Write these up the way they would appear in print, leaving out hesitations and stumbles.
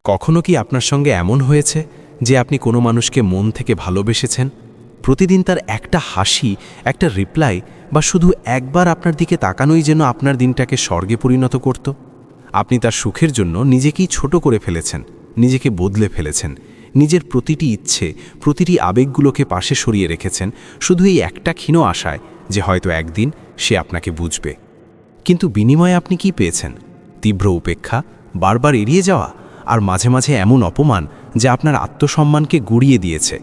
কখনো কি আপনার সঙ্গে এমন হয়েছে যে আপনি কোনো মানুষকে মন থেকে ভালোবেসেছেন? প্রতিদিন তার একটা হাসি, একটা রিপ্লাই বা শুধু একবার আপনার দিকে তাকানোই যেন আপনার দিনটাকে স্বর্গে পরিণত করত। আপনি তার সুখের জন্য নিজেকেই ছোট করে ফেলেছেন, নিজেকে বদলে ফেলেছেন, নিজের প্রতিটি ইচ্ছে, প্রতিটি আবেগগুলোকে পাশে সরিয়ে রেখেছেন শুধু এই একটা ক্ষীণ আশায় যে হয়তো একদিন সে আপনাকে বুঝবে। কিন্তু বিনিময়ে আপনি কি পেয়েছেন? তীব্র উপেক্ষা, বারবার এড়িয়ে যাওয়া, আর মাঝে মাঝে এমন অপমান যা আপনার আত্মসম্মানকে গুঁড়িয়ে দিয়েছে।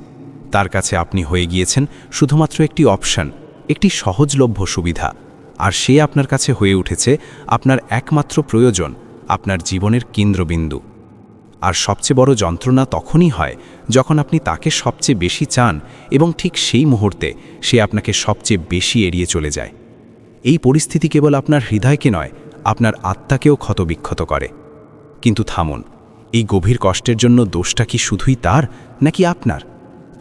তার কাছে আপনি হয়ে গিয়েছেন শুধুমাত্র একটি অপশন, একটি সহজলভ্য সুবিধা, আর সে আপনার কাছে হয়ে উঠেছে আপনার একমাত্র প্রয়োজন, আপনার জীবনের কেন্দ্রবিন্দু। আর সবচেয়ে বড় যন্ত্রণা তখনই হয় যখন আপনি তাকে সবচেয়ে বেশি চান এবং ঠিক সেই মুহূর্তে সে আপনাকে সবচেয়ে বেশি এড়িয়ে চলে যায়। এই পরিস্থিতি কেবল আপনার হৃদয়কে নয়, আপনার আত্মাকেও ক্ষতবিক্ষত করে। কিন্তু থামুন, এই গভীর কষ্টের জন্য দোষটা কি শুধুই তার নাকি আপনার?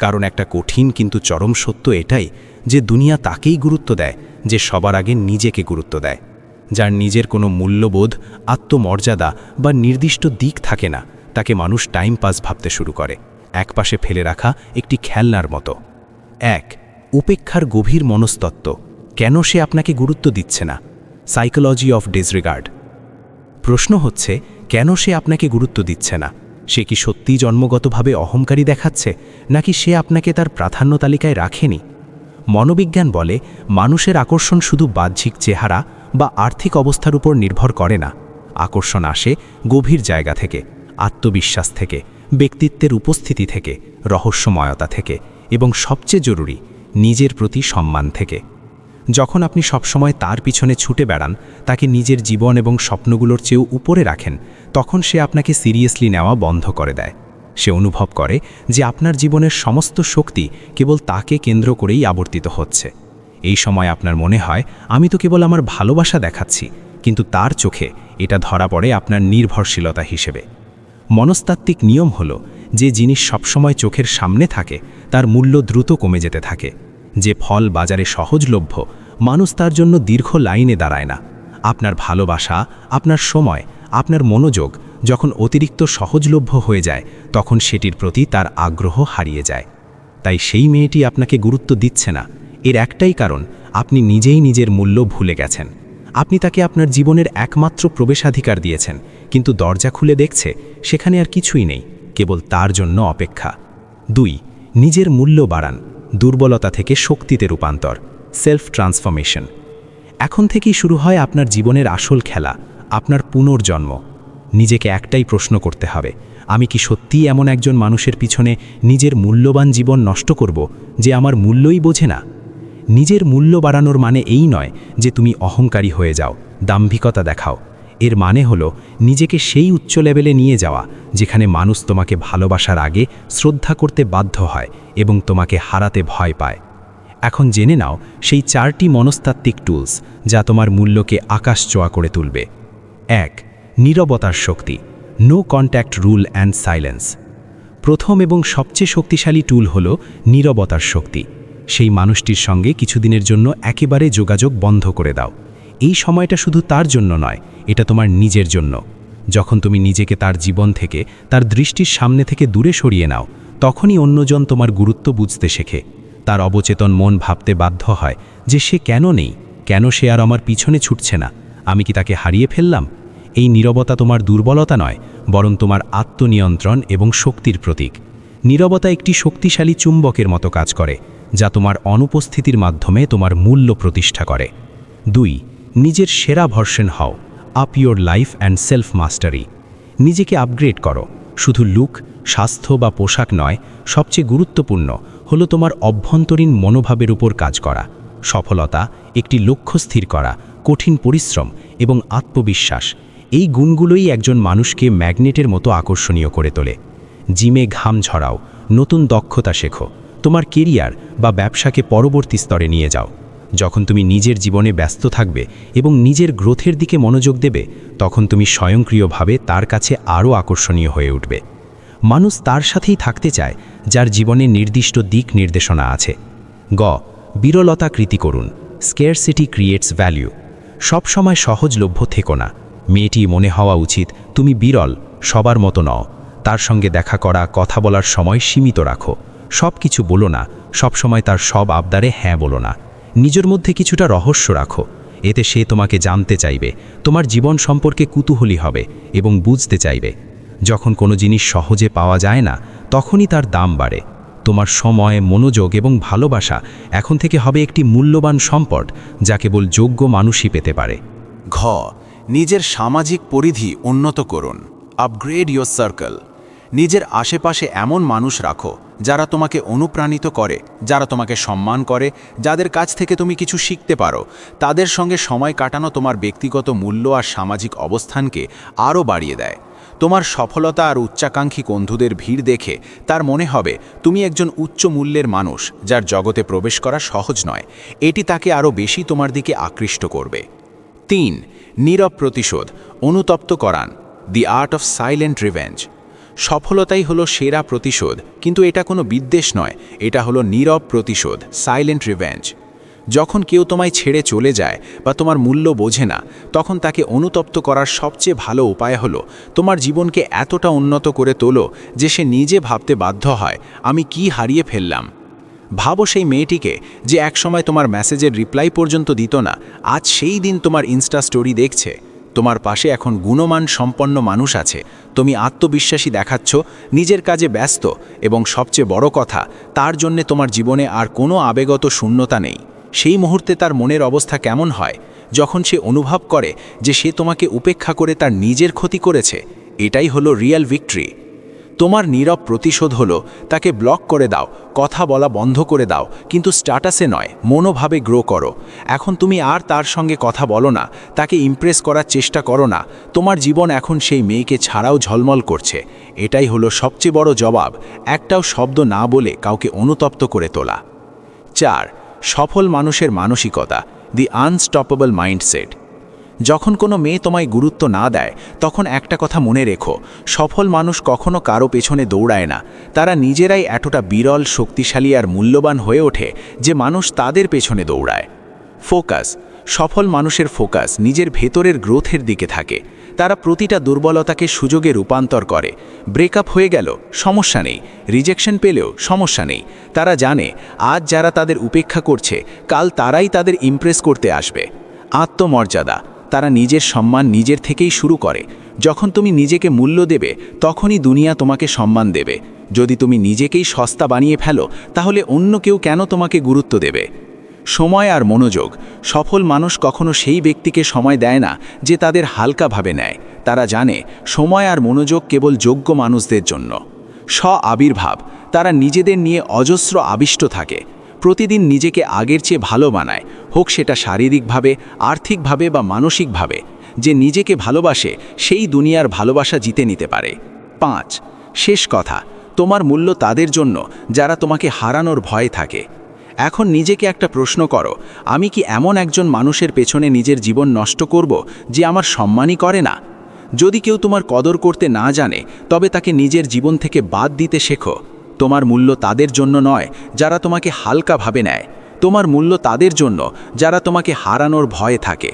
কারণ একটা কঠিন কিন্তু চরম সত্য এটাই যে দুনিয়া তাকেই গুরুত্ব দেয় যে সবার আগে নিজেকে গুরুত্ব দেয়। যার নিজের কোনো মূল্যবোধ, আত্মমর্যাদা বা নির্দিষ্ট দিক থাকে না, তাকে মানুষ টাইম পাস ভাবতে শুরু করে, একপাশে ফেলে রাখা একটি খেলনার মতো। উপেক্ষার গভীর মনস্তত্ত্ব। কেন সে আপনাকে গুরুত্ব দিচ্ছে না? Psychology of disregard. প্রশ্ন হচ্ছে, কেন সে আপনাকে গুরুত্ব দিচ্ছে না? সে কি সত্যিই জন্মগতভাবে অহংকারী দেখাচ্ছে, নাকি সে আপনাকে তার প্রাধান্য তালিকায় রাখেনি? মনোবিজ্ঞান বলে মানুষের আকর্ষণ শুধু বাহ্যিক চেহারা বা আর্থিক অবস্থার উপর নির্ভর করে না। আকর্ষণ আসে গভীর জায়গা থেকে, আত্মবিশ্বাস থেকে, ব্যক্তিত্বের উপস্থিতি থেকে, রহস্যময়তা থেকে, এবং সবচেয়ে জরুরি, নিজের প্রতি সম্মান থেকে। যখন আপনি সবসময় তার পিছনে ছুটে বেড়ান, তাকে নিজের জীবন এবং স্বপ্নগুলোর চেয়েও উপরে রাখেন, তখন সে আপনাকে সিরিয়াসলি নেওয়া বন্ধ করে দেয়। সে অনুভব করে যে আপনার জীবনের সমস্ত শক্তি কেবল তাকে কেন্দ্র করেই আবর্তিত হচ্ছে। এই সময় আপনার মনে হয়, আমি তো কেবল আমার ভালোবাসা দেখাচ্ছি, কিন্তু তার চোখে এটা ধরা পড়ে আপনার নির্ভরশীলতা হিসেবে। মনস্তাত্ত্বিক নিয়ম হলো, যে জিনিস সবসময় চোখের সামনে থাকে তার মূল্য দ্রুত কমে যেতে থাকে। যে ফল বাজারে সহজলভ্য, মানুষ তার জন্য দীর্ঘ লাইনে দাঁড়ায় না। আপনার ভালোবাসা, আপনার সময়, আপনার মনোযোগ যখন অতিরিক্ত সহজলভ্য হয়ে যায়, তখন সেটির প্রতি তার আগ্রহ হারিয়ে যায়। তাই সেই মেয়েটি আপনাকে গুরুত্ব দিচ্ছে না, এর একটাই কারণ, আপনি নিজেই নিজের মূল্য ভুলে গেছেন। আপনি তাকে আপনার জীবনের একমাত্র প্রবেশাধিকার দিয়েছেন, কিন্তু দরজা খুলে দেখছে সেখানে আর কিছুই নেই, কেবল তার জন্য অপেক্ষা। নিজের মূল্য বাড়ান। দুর্বলতা থেকে শক্তিতে রূপান্তর, সেলফ ট্রান্সফরমেশন। এখন থেকেই শুরু হয় আপনার জীবনের আসল খেলা, আপনার পুনর্জন্ম। নিজেকে একটাই প্রশ্ন করতে হবে, আমি কি সত্যিই এমন একজন মানুষের পিছনে নিজের মূল্যবান জীবন নষ্ট করব যে আমার মূল্যই বোঝে না? নিজের মূল্য বাড়ানোর মানে এই নয় যে তুমি অহংকারী হয়ে যাও, দাম্ভিকতা দেখাও। এর মানে হলো নিজেকে সেই উচ্চ লেভেলে নিয়ে যাওয়া যেখানে মানুষ তোমাকে ভালোবাসার আগে শ্রদ্ধা করতে বাধ্য হয় এবং তোমাকে হারাতে ভয় পায়। এখন জেনে নাও সেই 4টি মনস্তাত্ত্বিক টুলস যা তোমার মূল্যকে আকাশ ছোঁয়া করে তুলবে। 1. নীরবতার শক্তি। No contact rule and silence. প্রথম এবং সবচেয়ে শক্তিশালী টুল হলো নীরবতার শক্তি। সেই মানুষটির সঙ্গে কিছুদিনের জন্য একেবারে যোগাযোগ বন্ধ করে দাও। এই সময়টা শুধু তার জন্য নয়, এটা তোমার নিজের জন্য। যখন তুমি নিজেকে তার জীবন থেকে, তার দৃষ্টির সামনে থেকে দূরে সরিয়ে নাও, তখনই অন্যজন তোমার গুরুত্ব বুঝতে শেখে। তার অবচেতন মন ভাবতে বাধ্য হয় যে সে কেন নেই, কেন সে আর আমার পিছনে ছুটছে না, আমি কি তাকে হারিয়ে ফেললাম? এই নীরবতা তোমার দুর্বলতা নয়, বরং তোমার আত্মনিয়ন্ত্রণ এবং শক্তির প্রতীক। নীরবতা একটি শক্তিশালী চুম্বকের মতো কাজ করে, যা তোমার অনুপস্থিতির মাধ্যমে তোমার মূল্য প্রতিষ্ঠা করে। 2. নিজের সেরা ভার্সন হও। Up your life and self mastery. নিজেকে আপগ্রেড করো। শুধু লুক, স্বাস্থ্য বা পোশাক নয়, সবচেয়ে গুরুত্বপূর্ণ হলো তোমার অভ্যন্তরীণ মনোভাবের উপর কাজ করা। সফলতা, একটি লক্ষ্য স্থির করা, কঠিন পরিশ্রম এবং আত্মবিশ্বাস, এই গুণগুলোই একজন মানুষকে ম্যাগনেটের মতো আকর্ষণীয় করে তোলে। জিমে ঘাম ঝরাও, নতুন দক্ষতা শেখো, তোমার কেরিয়ার বা ব্যবসাকে পরবর্তী স্তরে নিয়ে যাও। যখন তুমি নিজের জীবনে ব্যস্ত থাকবে এবং নিজের গ্রোথের দিকে মনোযোগ দেবে, তখন তুমি স্বয়ংক্রিয়ভাবে তার কাছে আরও আকর্ষণীয় হয়ে উঠবে। মানুষ তার সাথেই থাকতে চায় যার জীবনে নির্দিষ্ট দিক নির্দেশনা আছে। বিরলতা কৃতি করুন। স্কেরসিটি ক্রিয়েটস ভ্যালু। সবসময় সহজলভ্য থেকো না। মেয়েটি মনে হওয়া উচিত তুমি বিরল, সবার মতো নও। তার সঙ্গে দেখা করা, কথা বলার সময় সীমিত রাখো। সব কিছু বলো না, সবসময় তার সব আবদারে হ্যাঁ বলো না। নিজের মধ্যে কিছুটা রহস্য রাখো, এতে সে তোমাকে জানতে চাইবে, তোমার জীবন সম্পর্কে কুতূহলী হবে এবং বুঝতে চাইবে। যখন কোনো জিনিস সহজে পাওয়া যায় না, তখনই তার দাম বাড়ে। তোমার সময়, মনোযোগ এবং ভালোবাসা এখন থেকে হবে একটি মূল্যবান সম্পদ, যা কেবল যোগ্য মানুষই পেতে পারে। ঘ, নিজের সামাজিক পরিধি উন্নত করুন। Upgrade your circle. নিজের আশেপাশে এমন মানুষ রাখো যারা তোমাকে অনুপ্রাণিত করে, যারা তোমাকে সম্মান করে, যাদের কাছ থেকে তুমি কিছু শিখতে পারো। তাদের সঙ্গে সময় কাটানো তোমার ব্যক্তিগত মূল্য আর সামাজিক অবস্থানকে আরও বাড়িয়ে দেয়। তোমার সফলতা আর উচ্চাকাঙ্ক্ষী বন্ধুদের ভিড় দেখে তার মনে হবে তুমি একজন উচ্চ মূল্যের মানুষ, যার জগতে প্রবেশ করা সহজ নয়। এটি তাকে আরও বেশি তোমার দিকে আকৃষ্ট করবে। 3, নীরব প্রতিশোধ, অনুতপ্ত করান। দি আর্ট অফ সাইলেন্ট রিভেঞ্জ। সফলতাই হলো সেরা প্রতিশোধ, কিন্তু এটা কোনো বিদ্বেষ নয়, এটা হলো নীরব প্রতিশোধ, সাইলেন্ট রিভেঞ্জ। যখন কেউ তোমায় ছেড়ে চলে যায় বা তোমার মূল্য বোঝে না, তখন তাকে অনুতপ্ত করার সবচেয়ে ভালো উপায় হলো তোমার জীবনকে এতটা উন্নত করে তোলো যে সে নিজে ভাবতে বাধ্য হয়, আমি কি হারিয়ে ফেললাম। ভাবো সেই মেয়েটিকে যে একসময় তোমার মেসেজের রিপ্লাই পর্যন্ত দিত না, আজ সেই দিন তোমার ইনস্টা স্টোরি দেখছে। তোমার পাশে এখন গুণমান সম্পন্ন মানুষ আছে, তুমি আত্মবিশ্বাসী দেখাচ্ছ, নিজের কাজে ব্যস্ত, এবং সবচেয়ে বড় কথা, তার জন্যে তোমার জীবনে আর কোনো আবেগত শূন্যতা নেই। সেই মুহূর্তে তার মনের অবস্থা কেমন হয় যখন সে অনুভব করে যে সে তোমাকে উপেক্ষা করে তার নিজের ক্ষতি করেছে? এটাই হলো রিয়েল ভিক্টরি। তোমার নীরব প্রতিশোধ হলো তাকে ব্লক করে দাও, কথা বলা বন্ধ করে দাও, কিন্তু স্ট্যাটাসে নয়, মনোভাবে গ্রো করো। এখন তুমি আর তার সঙ্গে কথা বলো না, তাকে ইমপ্রেস করার চেষ্টা করো না। তোমার জীবন এখন সেই মেয়েকে ছাড়াও ঝলমল করছে। এটাই হলো সবচেয়ে বড় জবাব, একটাও শব্দ না বলে কাউকে অনুতপ্ত করে তোলা। 4, সফল মানুষের মানসিকতা, দি আনস্টপেবল মাইন্ডসেট। যখন কোনো মেয়ে তোমায় গুরুত্ব না দেয়, তখন একটা কথা মনে রেখো, সফল মানুষ কখনো কারো পেছনে দৌড়ায় না। তারা নিজেরাই এতটা বিরল, শক্তিশালী আর মূল্যবান হয়ে ওঠে যে মানুষ তাদের পেছনে দৌড়ায়। ফোকাস। সফল মানুষের ফোকাস নিজের ভেতরের গ্রোথের দিকে থাকে। তারা প্রতিটা দুর্বলতাকে সুযোগে রূপান্তর করে। ব্রেকআপ হয়ে গেল, সমস্যা নেই। রিজেকশন পেলেও সমস্যা নেই। তারা জানে আজ যারা তাদের উপেক্ষা করছে, কাল তারাই তাদের ইমপ্রেস করতে আসবে। আত্মমর্যাদা। তারা নিজের সম্মান নিজের থেকেই শুরু করে। যখন তুমি নিজেকে মূল্য দেবে, তখনই দুনিয়া তোমাকে সম্মান দেবে। যদি তুমি নিজেকেই সস্তা বানিয়ে ফেলো, তাহলে অন্য কেউ কেন তোমাকে গুরুত্ব দেবে? সময় আর মনোযোগ। সফল মানুষ কখনো সেই ব্যক্তিকে সময় দেয় না যে তাদের হালকাভাবে নেয়। তারা জানে সময় আর মনোযোগ কেবল যোগ্য মানুষদের জন্য। আবির্ভাব। তারা নিজেদের নিয়ে অজস্র আবিষ্ট থাকে। প্রতিদিন নিজেকে আগের চেয়ে ভালো বানায়, হোক সেটা শারীরিকভাবে, আর্থিকভাবে বা মানসিকভাবে। যে নিজেকে ভালোবাসে সেই দুনিয়ার ভালোবাসা জিতে নিতে পারে। 5, শেষ কথা। তোমার মূল্য তাদের জন্য যারা তোমাকে হারানোর ভয়ে থাকে। এখন নিজেকে একটা প্রশ্ন করো, আমি কি এমন একজন মানুষের পেছনে নিজের জীবন নষ্ট করব যে আমার সম্মানই করে না? যদি কেউ তোমার কদর করতে না জানে, তবে তাকে নিজের জীবন থেকে বাদ দিতে শেখো। তোমার মূল্য তাদের জন্য নয় যারা তোমাকে হালকাভাবে নেয়। তোমার মূল্য তাদের জন্য যারা তোমাকে হারানোর ভয়ে থাকে।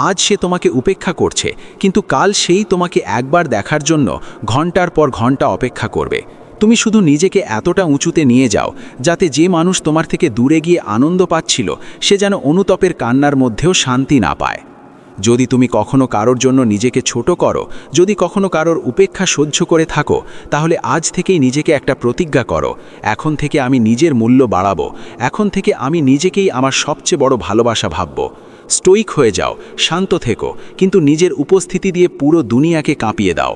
আজ সে তোমাকে উপেক্ষা করছে, কিন্তু কাল সেই তোমাকে একবার দেখার জন্য ঘন্টার পর ঘন্টা অপেক্ষা করবে। তুমি শুধু নিজেকে এতটা উঁচুতে নিয়ে যাও যাতে যে মানুষ তোমার থেকে দূরে গিয়ে আনন্দ পাচ্ছিল, সে যেন অনুতপের কান্নার মধ্যেও শান্তি না পায়। যদি তুমি কখনো কারোর জন্য নিজেকে ছোট করো, যদি কখনো কারোর উপেক্ষা সহ্য করে থাকো, তাহলে আজ থেকেই নিজেকে একটা প্রতিজ্ঞা করো, এখন থেকে আমি নিজের মূল্য বাড়াবো। এখন থেকে আমি নিজেকেই আমার সবচেয়ে বড় ভালোবাসা ভাবব। স্টোইক হয়ে যাও, শান্ত থেকো, কিন্তু নিজের উপস্থিতি দিয়ে পুরো দুনিয়াকে কাঁপিয়ে দাও।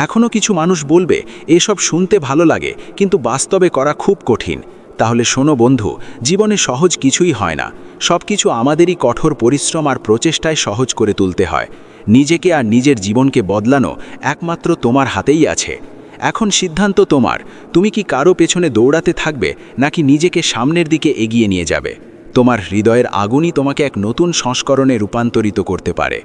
এখনও কিছু মানুষ বলবে এসব শুনতে ভালো লাগে, কিন্তু বাস্তবে করা খুব কঠিন। তাহলে শোনো বন্ধু, জীবনে সহজ কিছুই হয় না। সব কিছু আমাদেরই কঠোর পরিশ্রম আর প্রচেষ্টায় সহজ করে তুলতে হয়। নিজেকে আর নিজের জীবনকে বদলানো একমাত্র তোমার হাতেই আছে। এখন সিদ্ধান্ত তোমার, তুমি কি কারো পেছনে দৌড়াতে থাকবে নাকি নিজেকে সামনের দিকে এগিয়ে নিয়ে যাবে? তোমার হৃদয়ের আগুনই তোমাকে এক নতুন সংস্করণে রূপান্তরিত করতে পারে।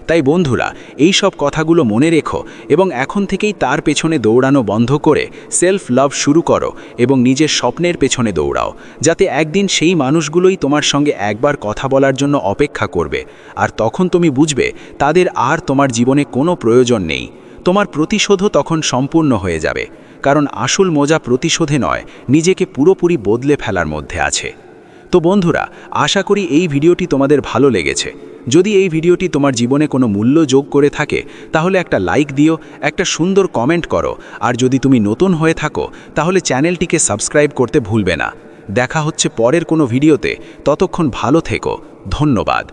তাই বন্ধুরা, এই সব কথাগুলো মনে রেখো এবং এখন থেকেই তার পেছনে দৌড়ানো বন্ধ করে সেলফ লাভ শুরু করো এবং নিজের স্বপ্নের পেছনে দৌড়াও, যাতে একদিন সেই মানুষগুলোই তোমার সঙ্গে একবার কথা বলার জন্য অপেক্ষা করবে। আর তখন তুমি বুঝবে তাদের আর তোমার জীবনে কোনো প্রয়োজন নেই। তোমার প্রতিশোধও তখন সম্পূর্ণ হয়ে যাবে, কারণ আসল মজা প্রতিশোধে নয়, নিজেকে পুরোপুরি বদলে ফেলার মধ্যে আছে। তো বন্ধুরা, আশা করি এই ভিডিওটি তোমাদের ভালো লেগেছে। যদি এই ভিডিওটি তোমার জীবনে কোনো মূল্য যোগ করে থাকে তাহলে একটা লাইক দিও, একটা সুন্দর কমেন্ট করো, আর যদি তুমি নতুন হয়ে থাকো তাহলে চ্যানেলটিকে সাবস্ক্রাইব করতে ভুলবে না। দেখা হচ্ছে পরের কোনো ভিডিওতে, ততক্ষণ ভালো থেকো। ধন্যবাদ।